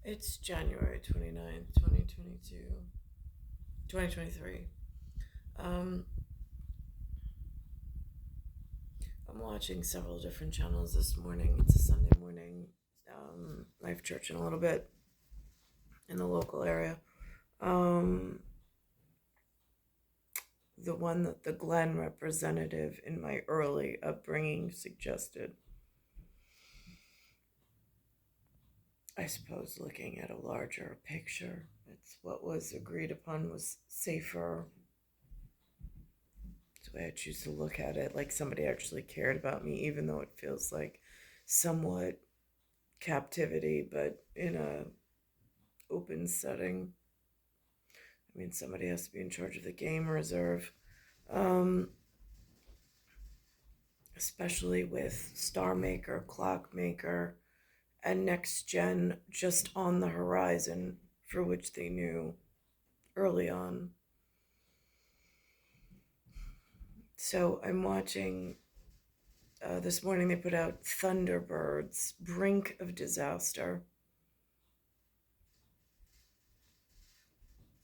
It's January 29th, 2023. Um, I'm watching several different channels this morning. It's a Sunday morning. I have church in a little bit in the local area. Um, the one that the Glen representative in my early upbringing suggested, I suppose looking at a larger picture, it's what was agreed upon was safer. It's the way I choose to look at it, like somebody actually cared about me, even though it feels like somewhat captivity, but in a open setting. I mean, somebody has to be in charge of the game reserve, um, especially with Star Maker, Clockmaker, and Next Gen just on the horizon, for which they knew early on. So I'm watching. This morning they put out Thunderbirds, Brink of Disaster,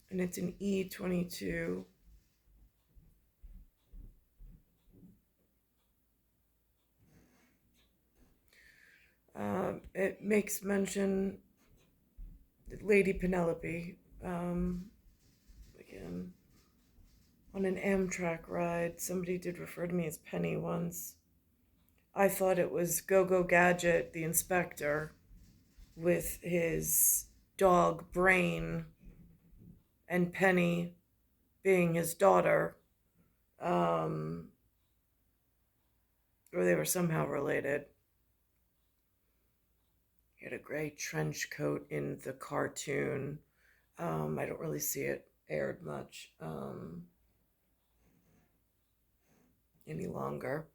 and it's an E22. It makes mention Lady Penelope, again, on an Amtrak ride. Somebody did refer to me as Penny once. I thought it was Go Go Gadget, the inspector, with his dog Brain, and Penny being his daughter, um, or they were somehow related. He had a gray trench coat in the cartoon. I don't really see it aired much any longer.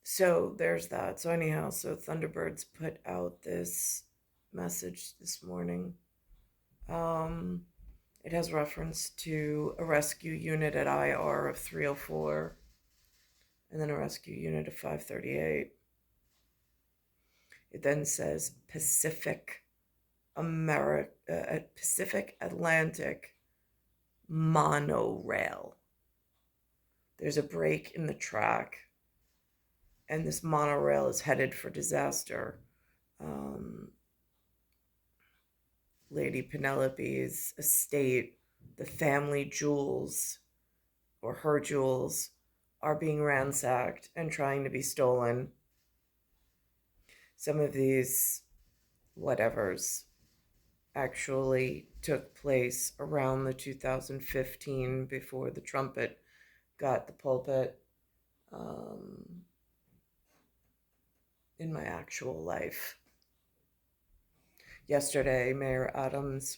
So there's that. So anyhow, so Thunderbirds put out this message this morning. Um, it has reference to a rescue unit at IR of 304 and then a rescue unit of 538. It then says Pacific Atlantic monorail. There's a break in the track, and this monorail is headed for disaster. Lady Penelope's estate, the family jewels, or her jewels, are being ransacked and trying to be stolen. Some of these whatevers actually took place around the 2015, before the trumpet got the pulpit, in my actual life. Yesterday, Mayor Adams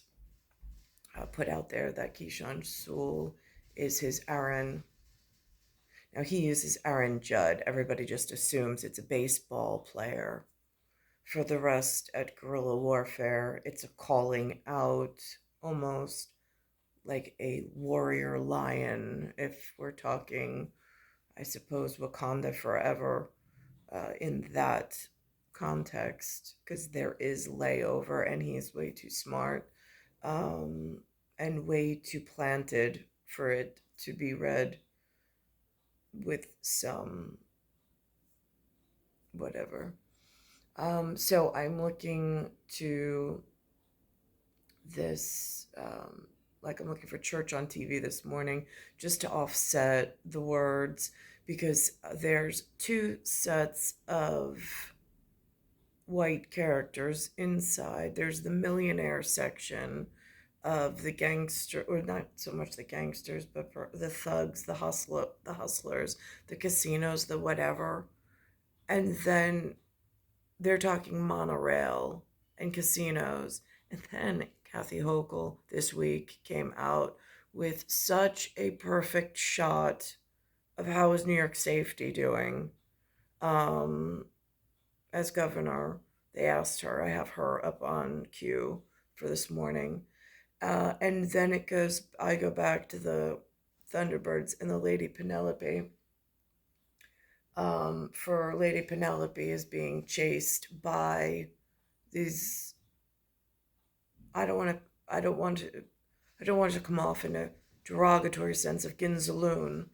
put out there that Keyshawn Sewell is his Aaron. Now, he uses Aaron Judd. Everybody just assumes it's a baseball player. For the rest, at guerrilla warfare, it's a calling out, almost like a warrior lion, if we're talking, I suppose, Wakanda Forever, in that context, because there is layover and he is way too smart, and way too planted for it to be read with some whatever. So I'm looking to this, like I'm looking for church on TV this morning, just to offset the words, because there's two sets of white characters inside. There's the millionaire section of the gangster, or not so much the gangsters, but the thugs, the hustlers, the casinos, the whatever. And then they're talking monorail and casinos. And then Kathy Hochul this week came out with such a perfect shot of how is New York safety doing. As governor, they asked her. I have her up on cue for this morning. And then I go back to the Thunderbirds and the Lady Penelope. For Lady Penelope is being chased by these I don't want to. I don't want to. I don't want it to come off in a derogatory sense of Ginzaloon,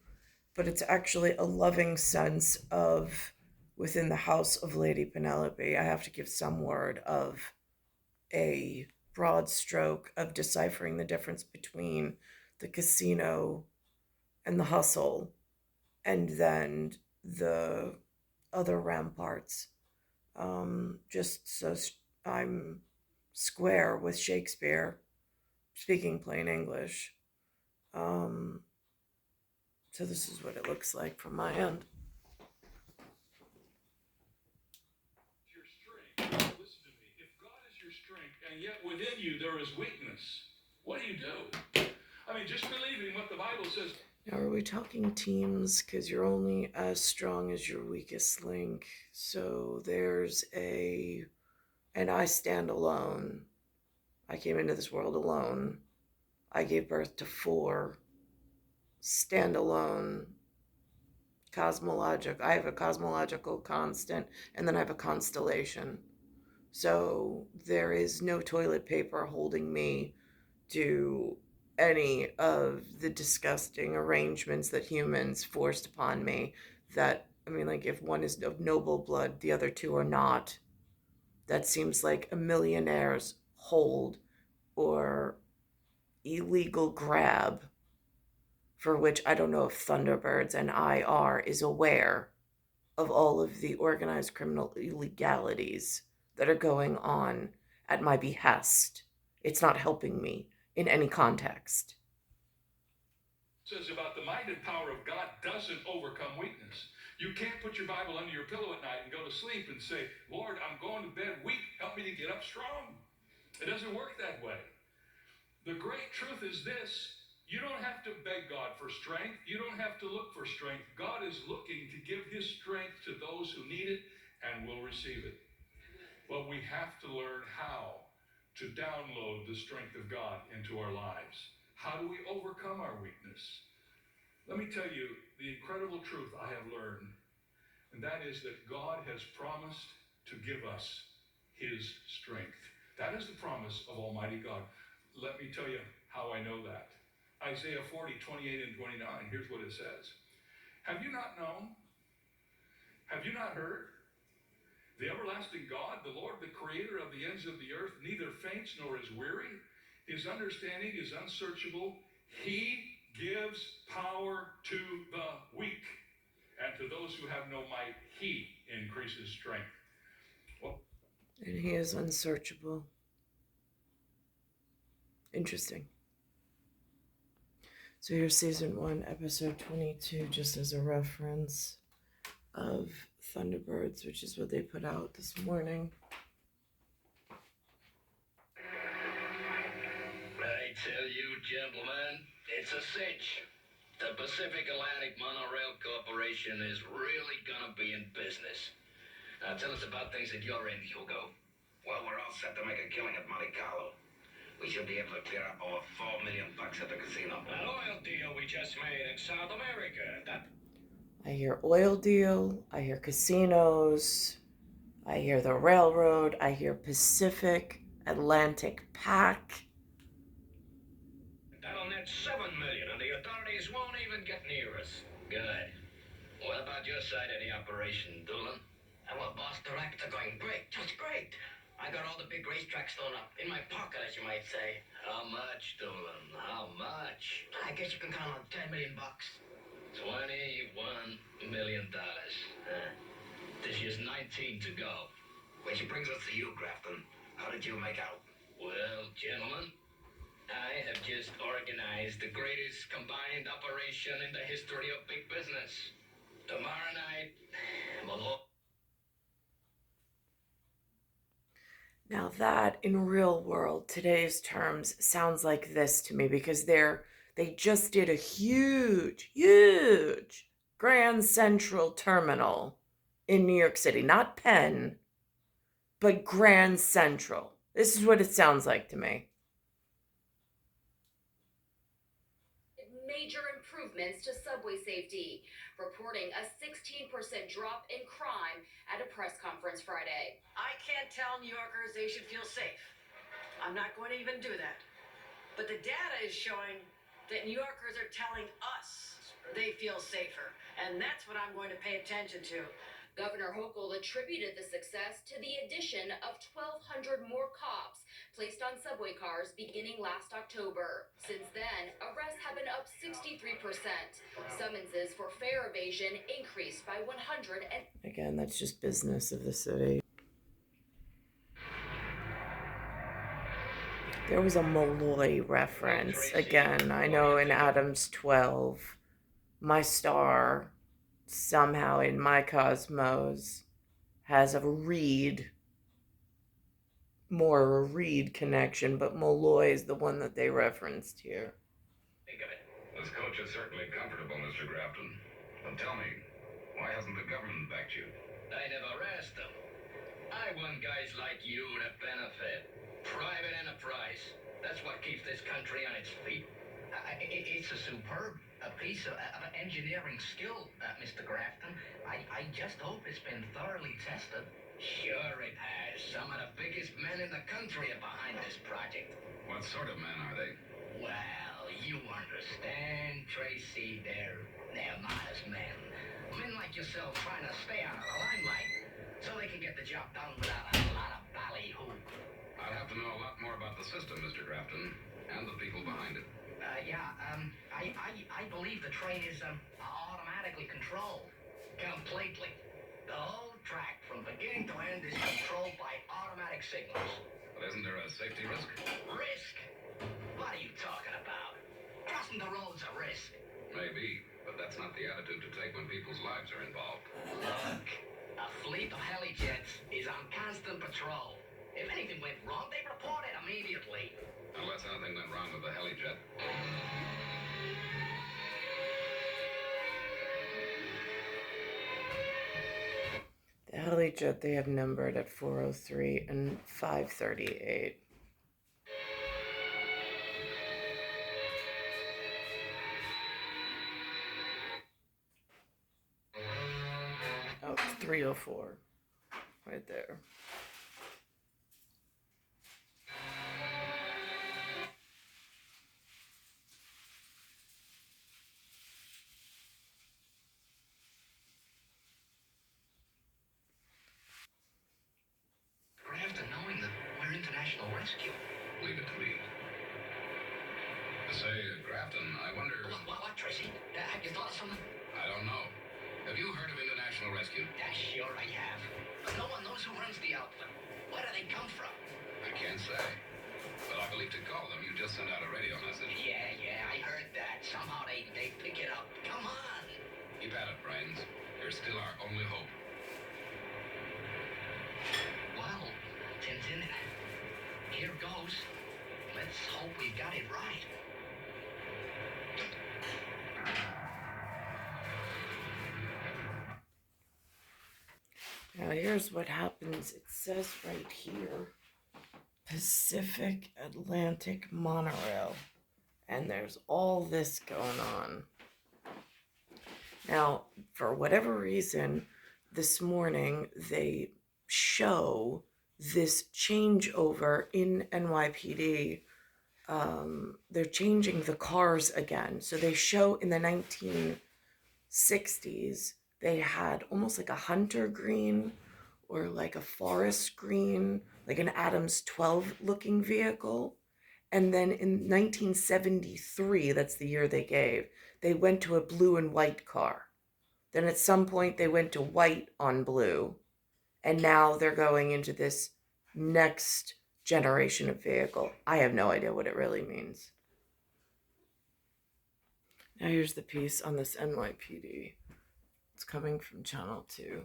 but it's actually a loving sense of within the house of Lady Penelope. I have to give some word of a broad stroke of deciphering the difference between the casino and the hustle, and then the other ramparts. Just so I'm square with Shakespeare, speaking plain English. Um, so this is what it looks like from my end. Your strength. Listen to me. If God is your strength and yet within you there is weakness, what do? I mean, just believing what the Bible says. Now, are we talking teams? Because you're only as strong as your weakest link. So there's and I stand alone. I came into this world alone. I gave birth to four. Stand alone. Cosmologic. I have a cosmological constant, and then I have a constellation. So there is no toilet paper holding me to any of the disgusting arrangements that humans forced upon me. That, I mean, like, if one is of noble blood, the other two are not. That seems like a millionaire's hold or illegal grab for which I don't know if Thunderbirds and IR is aware of all of the organized criminal illegalities that are going on at my behest. It's not helping me in any context. Says about the might and power of God doesn't overcome weakness. You can't put your Bible under your pillow at night and go to sleep and say, Lord, I'm going to bed weak. Help me to get up strong. It doesn't work that way. The great truth is this: you don't have to beg God for strength. You don't have to look for strength. God is looking to give his strength to those who need it and will receive it. But we have to learn how to download the strength of God into our lives. How do we overcome our weakness? Let me tell you the incredible truth I have learned, and that is that God has promised to give us his strength. That is the promise of Almighty God. Let me tell you how I know that. Isaiah 40:28 and 29, here's what it says. Have you not known? Have you not heard? The everlasting God, the Lord, the creator of the ends of the earth, neither faints nor is weary. His understanding is unsearchable. He gives power to the weak, and to those who have no might, he increases strength. Well, And he is unsearchable. Interesting. So here's season 1, episode 22, just as a reference of Thunderbirds, which is what they put out this morning. I tell you, gentlemen, it's a cinch. The Pacific Atlantic Monorail Corporation is really gonna be in business. Now tell us about things at your end, Hugo. Well, we're all set to make a killing at Monte Carlo. We should be able to clear up over $4 million at the casino. An oil deal we just made in South America. I hear oil deal, I hear casinos, I hear the railroad, I hear Pacific Atlantic Pack. That'll net $7 million, and the authorities won't even get near us. Good. What about your side of the operation, Doolin? Our boss directs are going great, just great. I got all the big racetracks thrown up in my pocket, as you might say. How much, Doolin? How much? I guess you can count on $10 million. $21 million. This year's 19 to go. Which brings us to you, Grafton. How did you make out? Well, gentlemen, I have just organized the greatest combined operation in the history of big business. Tomorrow night, we'll... Now that in real world, today's terms sounds like this to me because they just did a huge Grand Central Terminal in New York City, not Penn, but Grand Central. This is what it sounds like to me. Major improvements to subway safety, reporting a 16% drop in crime at a press conference Friday. I can't tell New Yorkers they should feel safe. I'm not going to even do that. But the data is showing that New Yorkers are telling us they feel safer. And that's what I'm going to pay attention to. Governor Hochul attributed the success to the addition of 1,200 more cops placed on subway cars beginning last October. Since then, arrests have been up 63%. Summonses for fare evasion increased by 100. Again, that's just business of the city. There was a Molloy reference. Again, I know in Adams 12, my star somehow in my cosmos has a Reed, more a Reed connection, but Molloy is the one that they referenced here. Think of it. This coach is certainly comfortable, Mr. Grafton. But tell me, why hasn't the government backed you? I never asked them. I want guys like you to benefit. Private enterprise. That's what keeps this country on its feet. It's a superb piece of engineering skill, Mr. Grafton. I just hope it's been thoroughly tested. Sure it has. Some of the biggest men in the country are behind this project. What sort of men are they? Well, you understand, Tracy. They're modest men. Men like yourself trying to stay out of the limelight so they can get the job done without a lot of ballyhoo. I'd have to know a lot more about the system, Mr. Grafton, and the people behind it. I believe the train is automatically controlled. Completely. The whole track from beginning to end is controlled by automatic signals. But isn't there a safety risk? Risk? What are you talking about? Crossing the road's a risk. Maybe, but that's not the attitude to take when people's lives are involved. Look, a fleet of heli-jets is on constant patrol. If anything went wrong, they report it immediately. Unless anything went wrong with the heli-jet. The heli-jet they have numbered at 403 and 538. Oh, it's 304. Right there. Grafton, knowing that we're international rescue. Leave it to me. Say, Grafton, I wonder... What, Tracy? Have you thought of something? I don't know. Have you heard of international rescue? Yeah, sure I have. But no one knows who runs the outfit. Where do they come from? I can't say. But I believe to call them, you just sent out a radio message. Yeah, I heard that. Somehow they pick it up. Come on. Keep at it, Brains. You're still our only hope. Well, Tintin, here goes. Let's hope we got it right. Now here's what happens. It says right here, Pacific Atlantic Monorail. And there's all this going on. Now, for whatever reason, this morning they show this changeover in NYPD. They're changing the cars again. So they show in the 1960s, they had almost like a hunter green or like a forest green, like an Adams 12 looking vehicle. And then in 1973, that's the year they gave, they went to a blue and white car. Then at some point they went to white on blue. And now they're going into this next generation of vehicle. I have no idea what it really means. Now here's the piece on this NYPD. It's coming from Channel 2.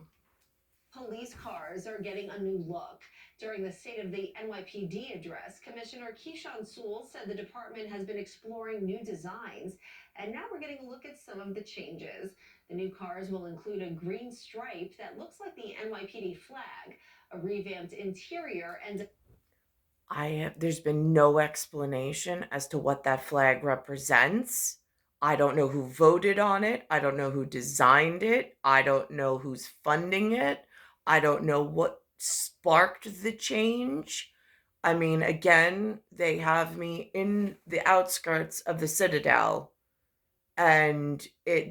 Police cars are getting a new look. During the State of the NYPD address, Commissioner Keyshawn Sewell said the department has been exploring new designs, and now we're getting a look at some of the changes. The new cars will include a green stripe that looks like the NYPD flag, a revamped interior, and there's been no explanation as to what that flag represents. I don't know who voted on it. I don't know who designed it. I don't know who's funding it. I don't know what sparked the change. I mean, again, they have me in the outskirts of the Citadel, and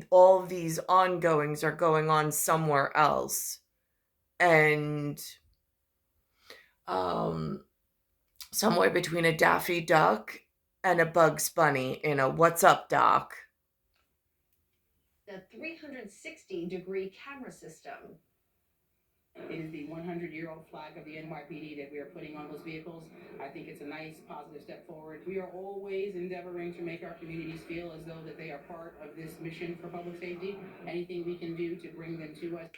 all of these ongoings are going on somewhere else. And somewhere between a Daffy Duck and a Bugs Bunny in a What's Up, Doc? The 360-degree camera system. It is the 100-year-old flag of the NYPD that we are putting on those vehicles. I think it's a nice, positive step forward. We are always endeavoring to make our communities feel as though that they are part of this mission for public safety. Anything we can do to bring them to us.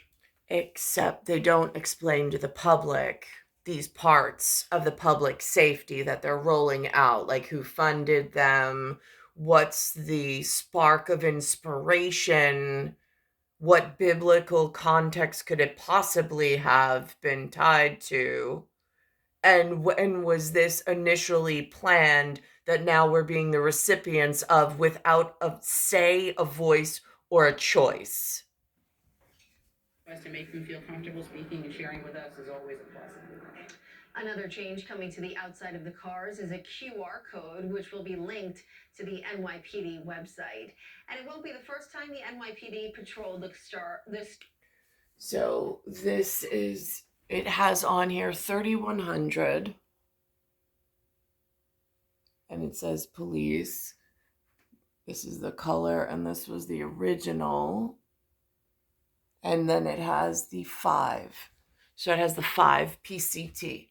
Except they don't explain to the public these parts of the public safety that they're rolling out, like who funded them, what's the spark of inspiration, what biblical context could it possibly have been tied to, and when was this initially planned that now we're being the recipients of without a say, a voice, or a choice. Us to make them feel comfortable speaking and sharing with us is always a plus. Another change coming to the outside of the cars is a QR code, which will be linked to the NYPD website. And it won't be the first time the NYPD patrolled this. So this is, it has on here 3100, and it says police. This is the color, and this was the original. And then it has the 5. So it has the 5 PCT.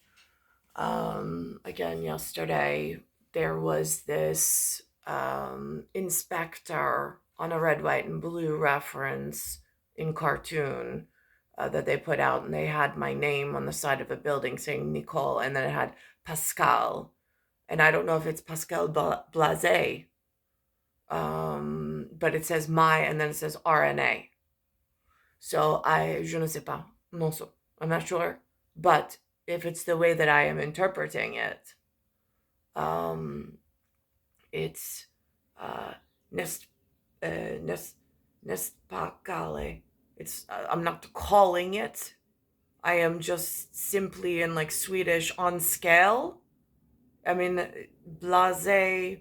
Again, yesterday there was this inspector on a red, white, and blue reference in cartoon that they put out, and they had my name on the side of a building saying Nicole, and then it had Pascal, and I don't know if it's Pascal Blase, but it says my, and then it says RNA. So je ne sais pas, non so, I'm not sure, but if it's the way that I am interpreting it, it's nespacale. It's I'm not calling it. I am just simply in like Swedish on scale. I mean, blase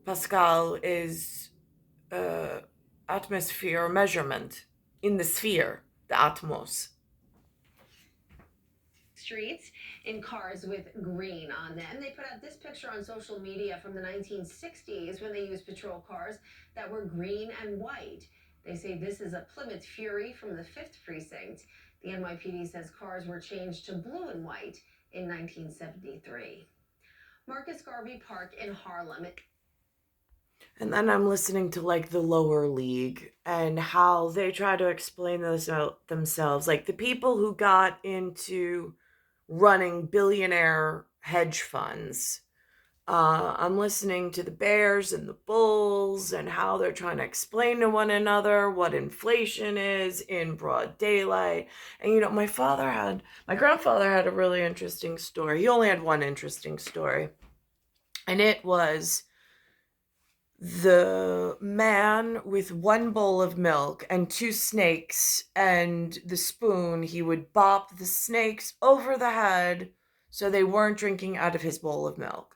Pascal is atmosphere measurement in the sphere, the atmos. Streets in cars with green on them. They put out this picture on social media from the 1960s when they used patrol cars that were green and white. They say this is a Plymouth Fury from the 5th Precinct. The NYPD says cars were changed to blue and white in 1973. Marcus Garvey Park in Harlem. And then I'm listening to like the lower league and how they try to explain those out themselves. Like the people who got into running billionaire hedge funds. I'm listening to the Bears and the Bulls and how they're trying to explain to one another what inflation is in broad daylight. And you know, my grandfather had a really interesting story. He only had one interesting story. And it was the man with one bowl of milk and 2 snakes and the spoon. He would bop the snakes over the head so they weren't drinking out of his bowl of milk.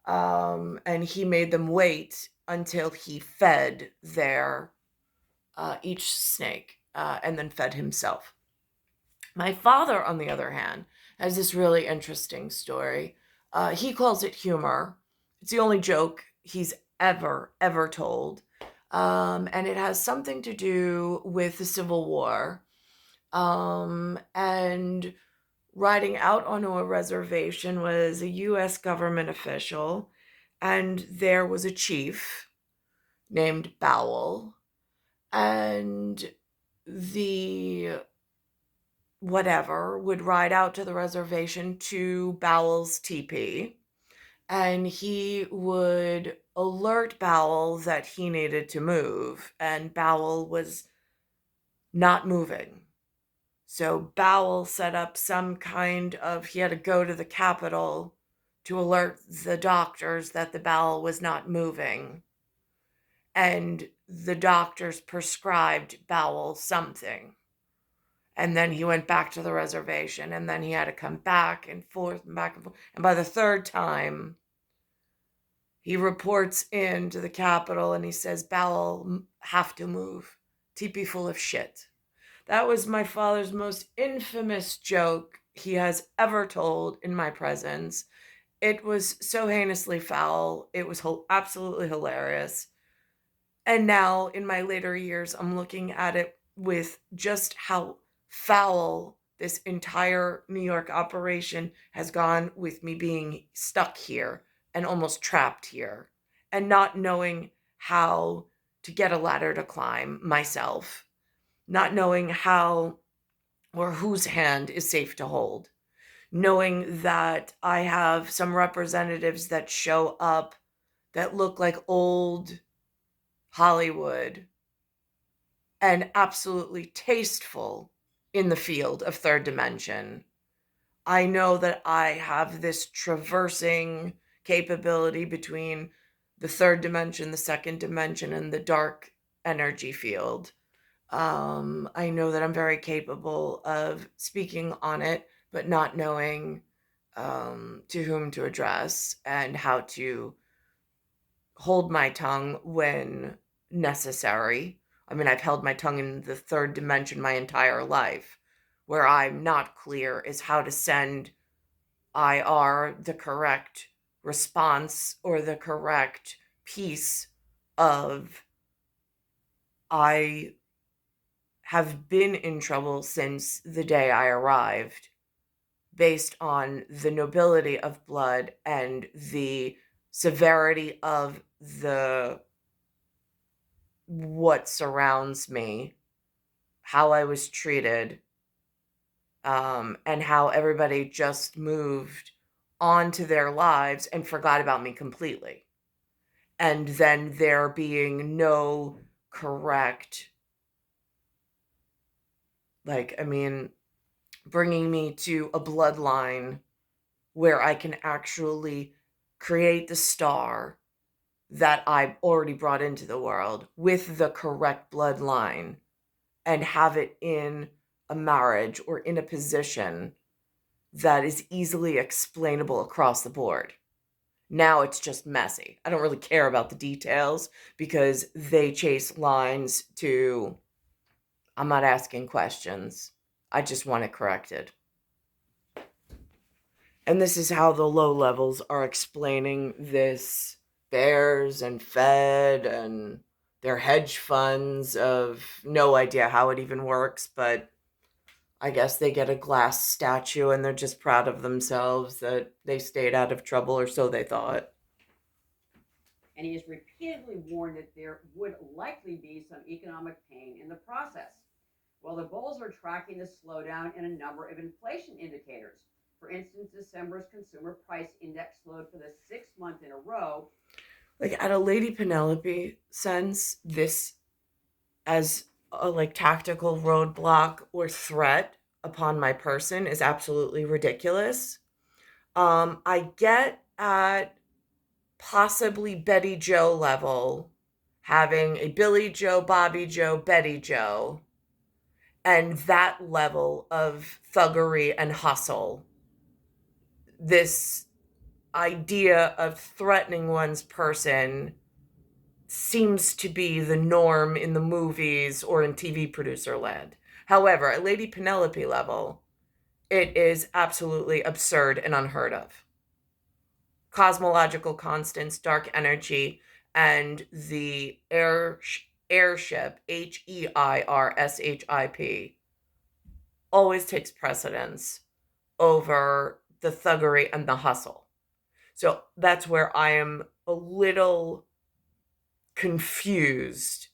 And he made them wait until he fed each snake, and then fed himself. My father, on the other hand, has this really interesting story. He calls it humor. It's the only joke he's ever told. And it has something to do with the Civil War. And riding out onto a reservation was a U.S. government official, and there was a chief named Bowell, and the whatever would ride out to the reservation to Bowell's teepee, and he would alert Bowell that he needed to move, and Bowell was not moving. So Bowell set up some kind of, he had to go to the Capitol to alert the doctors that the bowel was not moving. And the doctors prescribed Bowell something. And then he went back to the reservation, and then he had to come back and forth and back and forth. And by the third time, he reports into the Capitol and he says, Bowel, have to move. Teepee full of shit. That was my father's most infamous joke he has ever told in my presence. It was so heinously foul. It was absolutely hilarious. And now, in my later years, I'm looking at it with just how foul this entire New York operation has gone, with me being stuck here and almost trapped here and not knowing how to get a ladder to climb myself, not knowing how or whose hand is safe to hold, knowing that I have some representatives that show up that look like old Hollywood and absolutely tasteful in the field of third dimension. I know that I have this traversing capability between the third dimension, the second dimension, and the dark energy field. I know that I'm very capable of speaking on it, but not knowing to whom to address and how to hold my tongue when necessary. I mean, I've held my tongue in the third dimension my entire life. Where I'm not clear is how to send IR the correct response or the correct piece of, I have been in trouble since the day I arrived, based on the nobility of blood and the severity of the what surrounds me, how I was treated, and how everybody just moved on to their lives and forgot about me completely. And then there being no correct, bringing me to a bloodline where I can actually create the star that I've already brought into the world with the correct bloodline and have it in a marriage or in a position that is easily explainable across the board. Now it's just messy. I don't really care about the details because they chase lines to, I'm not asking questions. I just want it corrected. And this is how the low levels are explaining this Bears and Fed and their hedge funds of no idea how it even works, but I guess they get a glass statue and they're just proud of themselves that they stayed out of trouble, or so they thought. And he has repeatedly warned that there would likely be some economic pain in the process. Well, the bulls are tracking the slowdown in a number of inflation indicators. For instance, December's consumer price index slowed for the 6th month in a row. Like, at a Lady Penelope sense, this as a tactical roadblock or threat upon my person is absolutely ridiculous. I get at possibly Betty Joe level, having a Billy Joe, Bobby Joe, Betty Joe, and that level of thuggery and hustle. This idea of threatening one's person seems to be the norm in the movies or in TV producer land. However, at Lady Penelope level, it is absolutely absurd and unheard of. Cosmological constants, dark energy, and the airship, HEIRSHIP, always takes precedence over the thuggery and the hustle. So that's where I am a little confused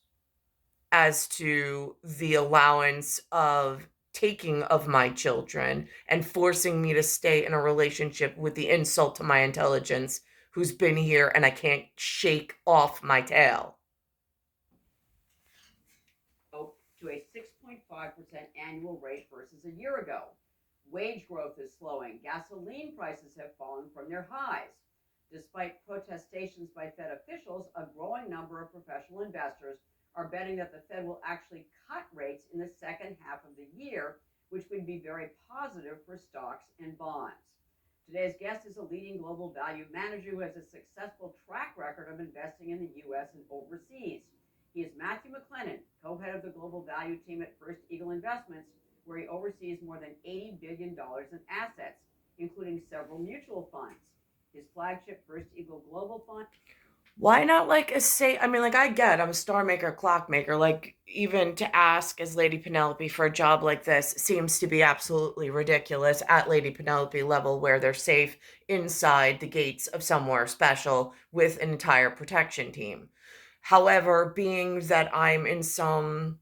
as to the allowance of taking of my children and forcing me to stay in a relationship with the insult to my intelligence who's been here and I can't shake off my tail. To a 6.5% annual rate versus a year ago. Wage growth is slowing. Gasoline prices have fallen from their highs. Despite protestations by Fed officials, a growing number of professional investors are betting that the Fed will actually cut rates in the second half of the year, which would be very positive for stocks and bonds. Today's guest is a leading global value manager who has a successful track record of investing in the U.S. and overseas. He is Matthew McLennan, co-head of the global value team at First Eagle Investments, where he oversees more than $80 billion in assets, including several mutual funds. His flagship First Eagle Global Fund. Why not like I mean, like, I get I'm a star maker, clockmaker. Like, even to ask as Lady Penelope for a job like this seems to be absolutely ridiculous at Lady Penelope level, where they're safe inside the gates of somewhere special with an entire protection team. However, being that I'm in some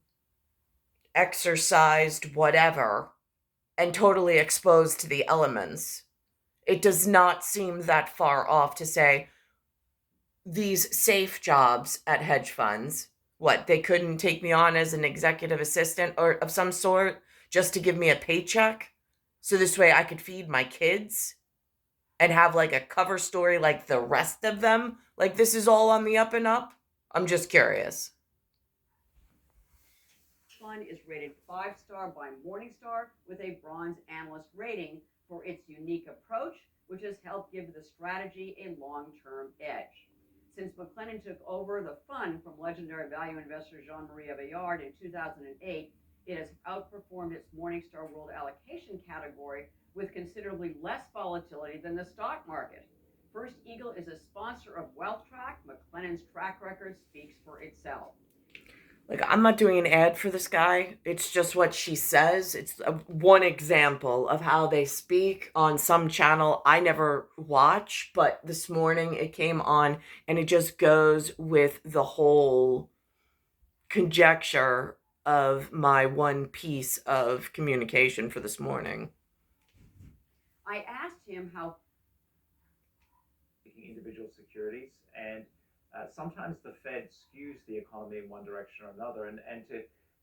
exercised whatever and totally exposed to the elements, it does not seem that far off to say these safe jobs at hedge funds, what, they couldn't take me on as an executive assistant or of some sort just to give me a paycheck so this way I could feed my kids and have like a cover story like the rest of them? Like, this is all on the up and up? I'm just curious. Fund is rated 5-star by Morningstar with a bronze analyst rating for its unique approach, which has helped give the strategy a long-term edge. Since McLennan took over the fund from legendary value investor Jean-Marie Avillard in 2008, it has outperformed its Morningstar World Allocation category with considerably less volatility than the stock market. First Eagle is a sponsor of WealthTrack. McLennan's track record speaks for itself. Like, I'm not doing an ad for this guy. It's just what she says. It's one example of how they speak on some channel I never watch, but this morning it came on and it just goes with the whole conjecture of my one piece of communication for this morning. I asked him how individual securities, and sometimes the Fed skews the economy in one direction or another. And to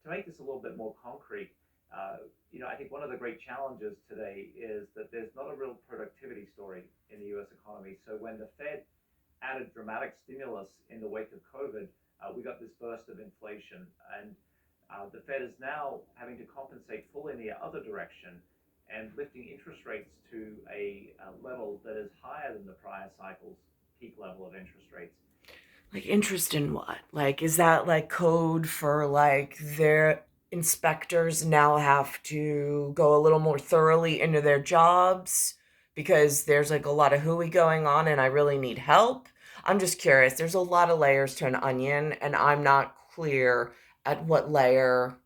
make this a little bit more concrete, I think one of the great challenges today is that there's not a real productivity story in the U.S. economy. So when the Fed added dramatic stimulus in the wake of COVID, we got this burst of inflation, and the Fed is now having to compensate fully in the other direction and lifting interest rates to a level that is higher than the prior cycle's peak level of interest rates. Like, interest in what? Like, is that like code for like their inspectors now have to go a little more thoroughly into their jobs because there's like a lot of hooey going on and I really need help? I'm just curious. There's a lot of layers to an onion, and I'm not clear at what layer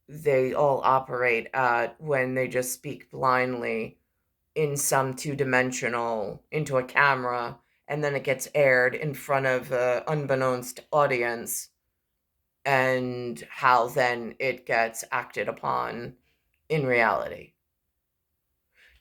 they all operate at when they just speak blindly in some two-dimensional into a camera, and then it gets aired in front of an unbeknownst audience, and how then it gets acted upon in reality.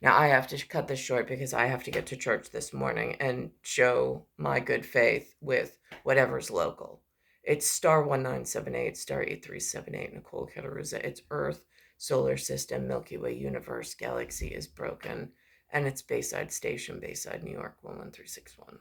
Now, I have to cut this short because I have to get to church this morning and show my good faith with whatever's local. It's star 1978, star 8378, Nicole Cataruzza. It's Earth, solar system, Milky Way universe, galaxy is broken, and it's Bayside Station, Bayside, New York, 11361.